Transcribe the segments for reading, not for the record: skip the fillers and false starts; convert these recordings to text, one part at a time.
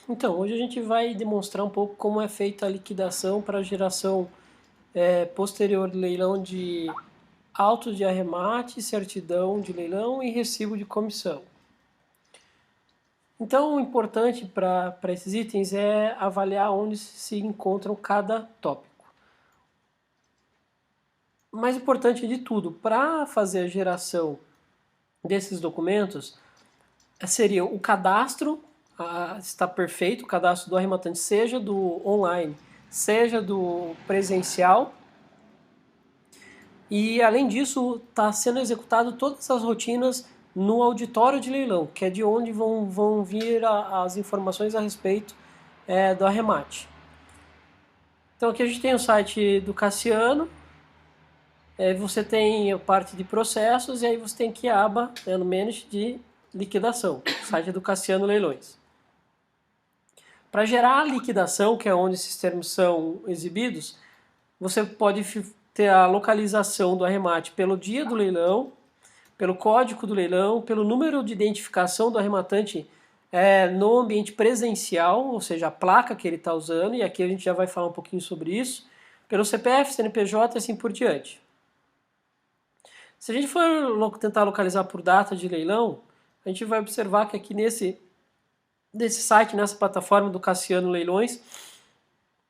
Então, hoje a gente vai demonstrar um pouco como é feita a liquidação para a geração posterior do leilão de autos de arremate, certidão de leilão e recibo de comissão. Então, o importante para esses itens é avaliar onde se encontram cada tópico. O mais importante de tudo, para fazer a geração desses documentos, seria o cadastro, está perfeito, o cadastro do arrematante, seja do online, seja do presencial. E além disso, está sendo executado todas as rotinas no auditório de leilão, que é de onde vão vir as informações a respeito do arremate. Então aqui a gente tem o site do Cassiano, você tem a parte de processos e aí você tem aqui a aba no Manage de liquidação, site do Cassiano Leilões. Para gerar a liquidação, que é onde esses termos são exibidos, você pode ter a localização do arremate pelo dia do leilão, pelo código do leilão, pelo número de identificação do arrematante no ambiente presencial, ou seja, a placa que ele está usando, e aqui a gente já vai falar um pouquinho sobre isso, pelo CPF, CNPJ e assim por diante. Se a gente for tentar localizar por data de leilão, a gente vai observar que aqui nesse site, nessa plataforma do Cassiano Leilões,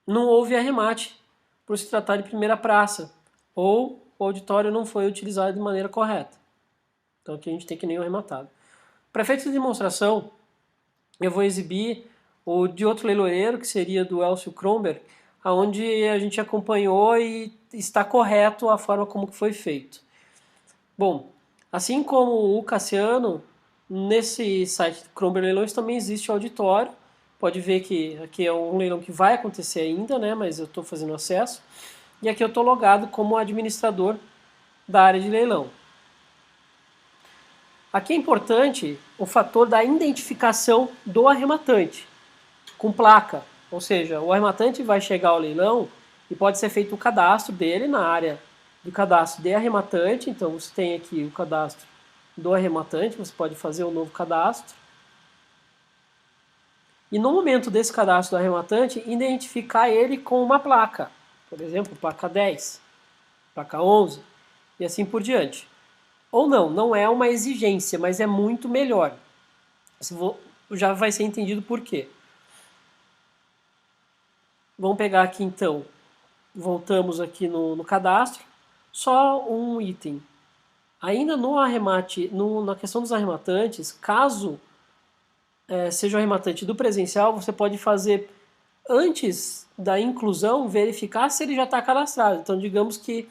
não houve arremate por se tratar de primeira praça, ou o auditório não foi utilizado de maneira correta. Então aqui a gente tem que nenhum arrematado. Para efeito de demonstração, eu vou exibir o de outro leiloeiro, que seria do Elcio Kronberg, onde a gente acompanhou e está correto a forma como foi feito. Bom, assim como o Cassiano, nesse site do Kronberg Leilões também existe o auditório. Pode ver que aqui é um leilão que vai acontecer ainda, né? Mas eu estou fazendo acesso. E aqui eu estou logado como administrador da área de leilão. Aqui é importante o fator da identificação do arrematante com placa. Ou seja, o arrematante vai chegar ao leilão e pode ser feito o cadastro dele na área de cadastro de arrematante. Então você tem aqui o cadastro do arrematante, você pode fazer um novo cadastro. E no momento desse cadastro do arrematante, identificar ele com uma placa. Por exemplo, placa 10, placa 11 e assim por diante. Ou não é uma exigência, mas é muito melhor. Já vai ser entendido por quê. Vamos pegar aqui então, voltamos aqui no cadastro, só um item. Ainda no arremate, na questão dos arrematantes, caso seja o arrematante do presencial, você pode fazer, antes da inclusão, verificar se ele já está cadastrado. Então, digamos que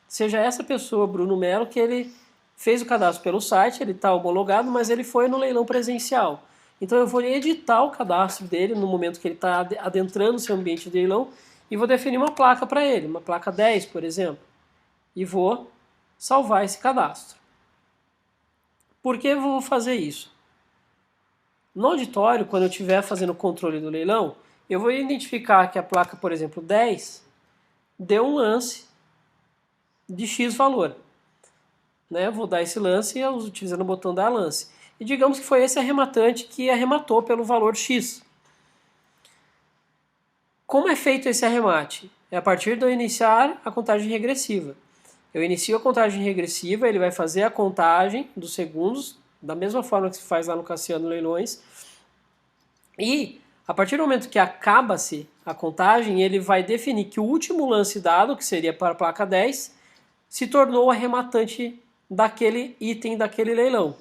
seja essa pessoa, Bruno Melo, que ele fez o cadastro pelo site, ele está homologado, mas ele foi no leilão presencial. Então eu vou editar o cadastro dele no momento que ele está adentrando o seu ambiente de leilão e vou definir uma placa para ele, uma placa 10, por exemplo, e vou salvar esse cadastro. Por que eu vou fazer isso? No auditório, quando eu estiver fazendo o controle do leilão, eu vou identificar que a placa, por exemplo, 10, deu um lance de X valor. Né? Vou dar esse lance utilizando o botão dar lance. E digamos que foi esse arrematante que arrematou pelo valor X. Como é feito esse arremate? É a partir de eu iniciar a contagem regressiva. Eu inicio a contagem regressiva, ele vai fazer a contagem dos segundos, da mesma forma que se faz lá no Cassiano Leilões. E, a partir do momento que acaba-se a contagem, ele vai definir que o último lance dado, que seria para a placa 10, se tornou o arrematante daquele item, daquele leilão.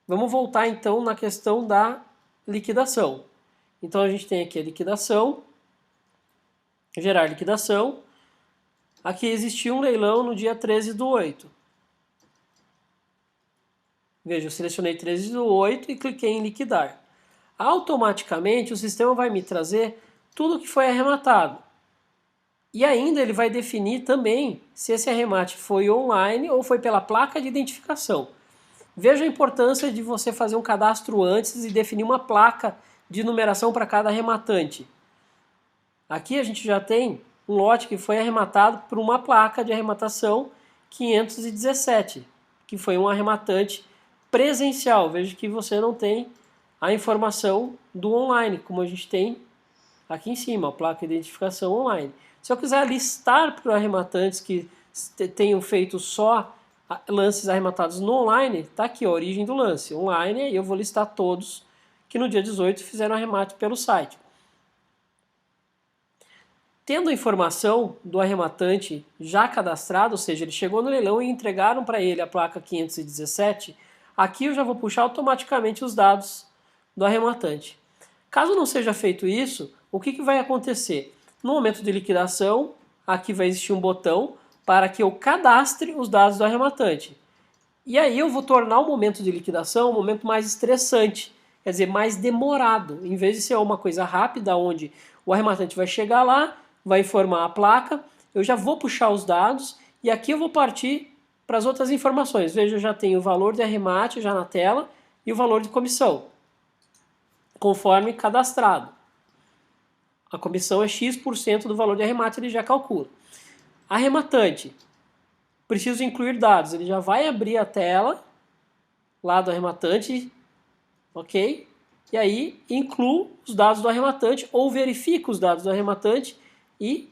Vamos voltar então na questão da liquidação. Então a gente tem aqui a liquidação, gerar liquidação. Aqui existiu um leilão no dia 13/8. Veja, eu selecionei 13/8 e cliquei em liquidar. Automaticamente o sistema vai me trazer tudo que foi arrematado. E ainda ele vai definir também se esse arremate foi online ou foi pela placa de identificação. Veja a importância de você fazer um cadastro antes e definir uma placa de numeração para cada arrematante. Aqui a gente já tem um lote que foi arrematado por uma placa de arrematação 517, que foi um arrematante presencial. Veja que você não tem a informação do online, como a gente tem aqui em cima, a placa de identificação online. Se eu quiser listar para arrematantes que tenham feito só lances arrematados no online, está aqui a origem do lance, online, e eu vou listar todos que no dia 18 fizeram arremate pelo site. Tendo a informação do arrematante já cadastrado, ou seja, ele chegou no leilão e entregaram para ele a placa 517, aqui eu já vou puxar automaticamente os dados do arrematante. Caso não seja feito isso, o que vai acontecer? No momento de liquidação, aqui vai existir um botão para que eu cadastre os dados do arrematante. E aí eu vou tornar o momento de liquidação um momento mais estressante, quer dizer, mais demorado. Em vez de ser uma coisa rápida, onde o arrematante vai chegar lá, vai informar a placa, eu já vou puxar os dados e aqui eu vou partir para as outras informações. Veja, eu já tenho o valor de arremate já na tela e o valor de comissão, conforme cadastrado. A comissão é X% do valor de arremate, ele já calcula. Arrematante, preciso incluir dados, ele já vai abrir a tela lá do arrematante, ok? E aí incluo os dados do arrematante ou verifico os dados do arrematante e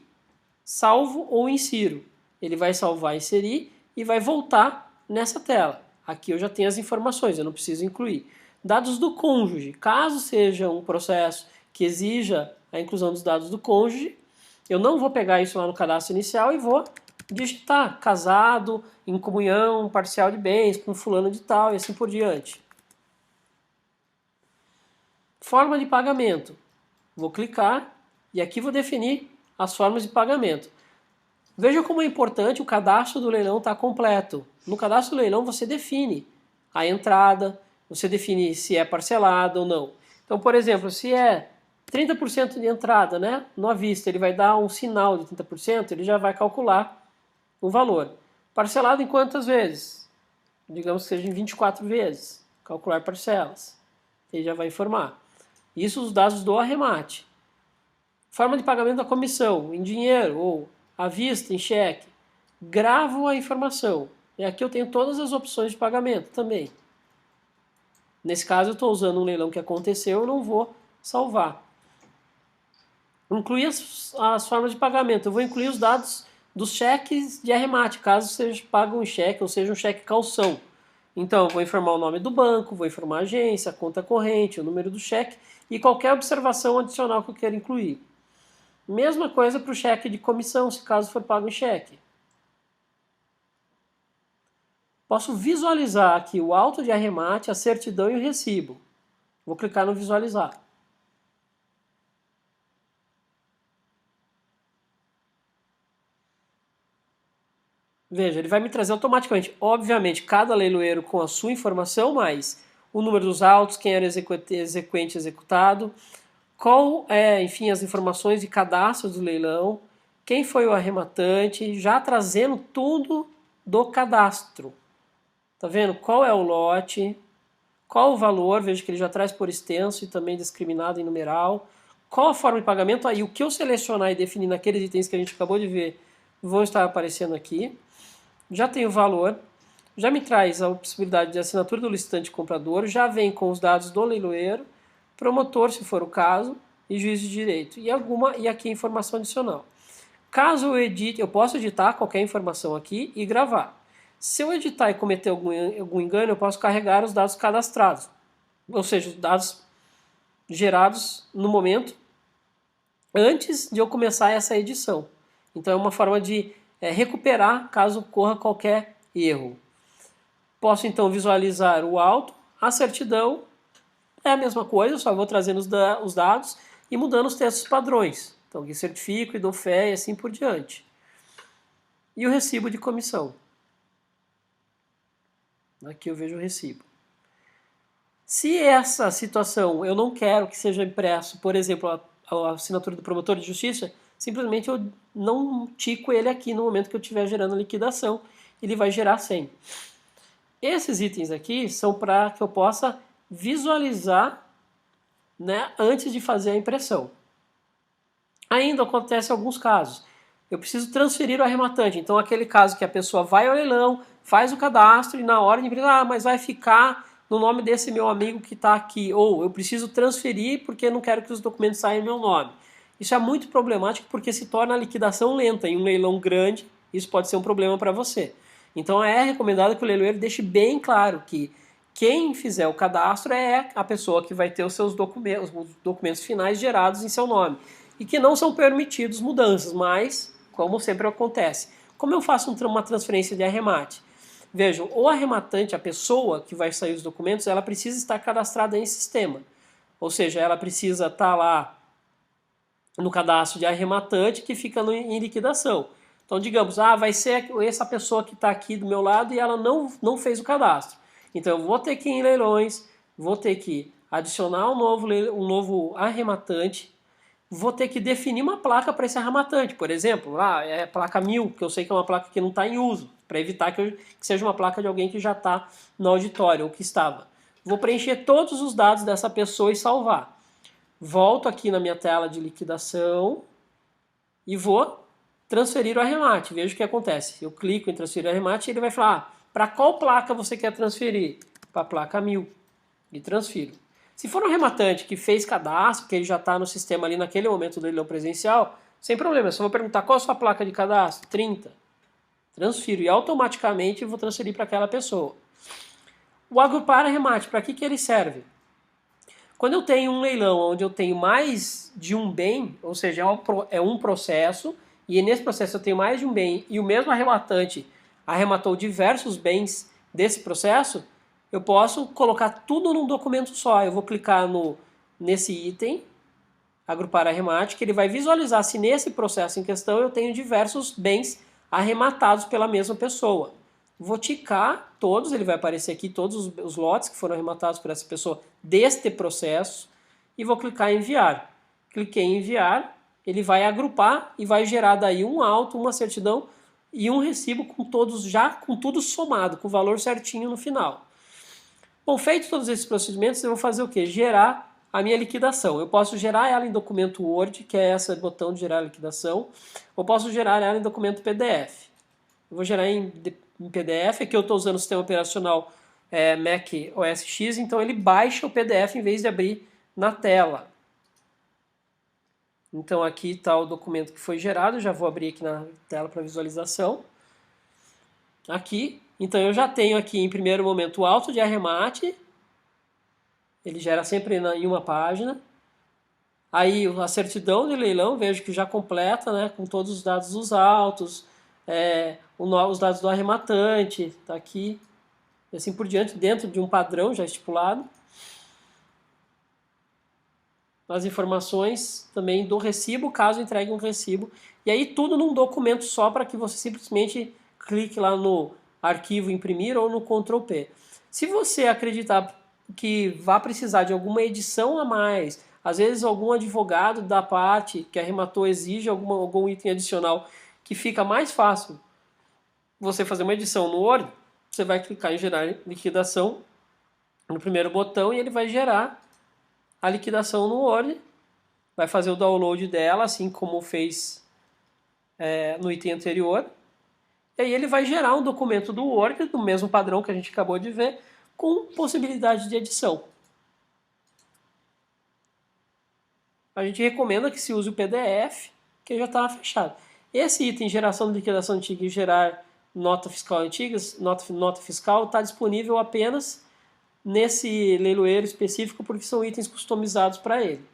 salvo ou insiro. Ele vai salvar, inserir e vai voltar nessa tela. Aqui eu já tenho as informações, eu não preciso incluir. Dados do cônjuge. Caso seja um processo que exija a inclusão dos dados do cônjuge, eu não vou pegar isso lá no cadastro inicial e vou digitar casado, em comunhão parcial de bens, com fulano de tal e assim por diante. Forma de pagamento. Vou clicar e aqui vou definir as formas de pagamento. Veja como é importante o cadastro do leilão estar completo. No cadastro do leilão você define a entrada, você define se é parcelado ou não. Então, por exemplo, se é 30% de entrada, né, no à vista, ele vai dar um sinal de 30%, ele já vai calcular o valor. Parcelado em quantas vezes? Digamos que seja em 24 vezes. Calcular parcelas. Ele já vai informar. Isso os dados do arremate. Forma de pagamento da comissão, em dinheiro ou à vista, em cheque. Gravo a informação. E aqui eu tenho todas as opções de pagamento também. Nesse caso eu estou usando um leilão que aconteceu, eu não vou salvar. Incluir as formas de pagamento. Eu vou incluir os dados dos cheques de arremate, caso seja pago um cheque ou seja um cheque calção. Então eu vou informar o nome do banco, vou informar a agência, a conta corrente, o número do cheque e qualquer observação adicional que eu queira incluir. Mesma coisa para o cheque de comissão, se caso for pago em cheque. Posso visualizar aqui o auto de arremate, a certidão e o recibo. Vou clicar no visualizar. Veja, ele vai me trazer automaticamente, obviamente, cada leiloeiro com a sua informação, mas o número dos autos, quem era exequente executado, qual é, enfim, as informações de cadastro do leilão, quem foi o arrematante, já trazendo tudo do cadastro. Tá vendo? Qual é o lote, qual o valor, veja que ele já traz por extenso e também discriminado em numeral, qual a forma de pagamento, aí o que eu selecionar e definir naqueles itens que a gente acabou de ver vão estar aparecendo aqui. Já tem o valor, já me traz a possibilidade de assinatura do licitante comprador, já vem com os dados do leiloeiro, promotor, se for o caso, e juiz de direito. E aqui a informação adicional. Caso eu edite, eu posso editar qualquer informação aqui e gravar. Se eu editar e cometer algum engano, eu posso carregar os dados cadastrados, ou seja, os dados gerados no momento antes de eu começar essa edição. Então é uma forma de recuperar caso ocorra qualquer erro. Posso então visualizar o auto, a certidão, é a mesma coisa, só vou trazendo os dados e mudando os textos padrões. Então aqui certifico e dou fé e assim por diante. E o recibo de comissão. Aqui eu vejo o recibo. Se essa situação eu não quero que seja impresso, por exemplo, a assinatura do promotor de justiça, simplesmente eu não tico ele aqui no momento que eu estiver gerando a liquidação, ele vai gerar sem. Esses itens aqui são para que eu possa visualizar, né, antes de fazer a impressão. Ainda acontece alguns casos. Eu preciso transferir o arrematante. Então aquele caso que a pessoa vai ao leilão, faz o cadastro e na hora de imprimir, mas vai ficar no nome desse meu amigo que está aqui, ou eu preciso transferir porque não quero que os documentos saiam em meu nome. Isso é muito problemático porque se torna a liquidação lenta. Em um leilão grande, isso pode ser um problema para você. Então é recomendado que o leiloeiro deixe bem claro que quem fizer o cadastro é a pessoa que vai ter os documentos finais gerados em seu nome. E que não são permitidos mudanças, mas, como sempre acontece, como eu faço uma transferência de arremate? Vejam, o arrematante, a pessoa que vai sair os documentos, ela precisa estar cadastrada em sistema. Ou seja, ela precisa estar lá no cadastro de arrematante que fica em liquidação. Então, digamos, vai ser essa pessoa que está aqui do meu lado e ela não fez o cadastro. Então, eu vou ter que ir em leilões, vou ter que adicionar um novo arrematante, vou ter que definir uma placa para esse arrematante. Por exemplo, é placa 1000, que eu sei que é uma placa que não está em uso, para evitar que seja uma placa de alguém que já está no auditório ou que estava. Vou preencher todos os dados dessa pessoa e salvar. Volto aqui na minha tela de liquidação e vou transferir o arremate. Veja o que acontece. Eu clico em transferir o arremate e ele vai falar, para qual placa você quer transferir? Para a placa 1000. E transfiro. Se for um arrematante que fez cadastro, que ele já está no sistema ali naquele momento do leilão presencial, sem problema. Eu só vou perguntar qual a sua placa de cadastro? 30. Transfiro e automaticamente vou transferir para aquela pessoa. O agrupar arremate, para que ele serve? Quando eu tenho um leilão onde eu tenho mais de um bem, ou seja, é um processo, e nesse processo eu tenho mais de um bem, e o mesmo arrematante arrematou diversos bens desse processo, eu posso colocar tudo num documento só. Eu vou clicar nesse item, agrupar arremate, que ele vai visualizar se nesse processo em questão eu tenho diversos bens arrematados pela mesma pessoa. Vou ticar todos, ele vai aparecer aqui todos os lotes que foram arrematados por essa pessoa deste processo e vou clicar em enviar. Cliquei em enviar, ele vai agrupar e vai gerar daí um auto, uma certidão e um recibo com todos com tudo somado, com o valor certinho no final. Bom, feitos todos esses procedimentos, eu vou fazer o quê? Gerar a minha liquidação. Eu posso gerar ela em documento Word, que é esse botão de gerar liquidação, ou posso gerar ela em documento PDF. Eu vou gerar em PDF, aqui eu estou usando o sistema operacional Mac OS X, então ele baixa o PDF em vez de abrir na tela. Então aqui está o documento que foi gerado, já vou abrir aqui na tela para visualização. Aqui, então eu já tenho aqui em primeiro momento o auto de arremate, ele gera sempre em uma página. Aí a certidão de leilão, vejo que já completa, né, com todos os dados dos autos, os dados do arrematante, está aqui, e assim por diante, dentro de um padrão já estipulado. As informações também do recibo, caso entregue um recibo. E aí tudo num documento só para que você simplesmente clique lá no arquivo imprimir ou no Ctrl+P. Se você acreditar que vai precisar de alguma edição a mais, às vezes algum advogado da parte que arrematou exige algum item adicional que fica mais fácil você fazer uma edição no Word, você vai clicar em gerar liquidação no primeiro botão e ele vai gerar a liquidação no Word, vai fazer o download dela, assim como fez no item anterior. E aí ele vai gerar um documento do Word, do mesmo padrão que a gente acabou de ver, com possibilidade de edição. A gente recomenda que se use o PDF, que já está fechado. Esse item, geração de liquidação antiga e gerar nota fiscal antigas, nota fiscal, está disponível apenas nesse leiloeiro específico porque são itens customizados para ele.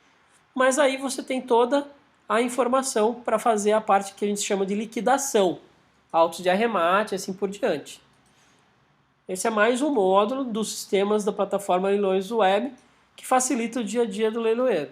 Mas aí você tem toda a informação para fazer a parte que a gente chama de liquidação, autos de arremate e assim por diante. Esse é mais um módulo dos sistemas da plataforma Leilões Web que facilita o dia a dia do leiloeiro.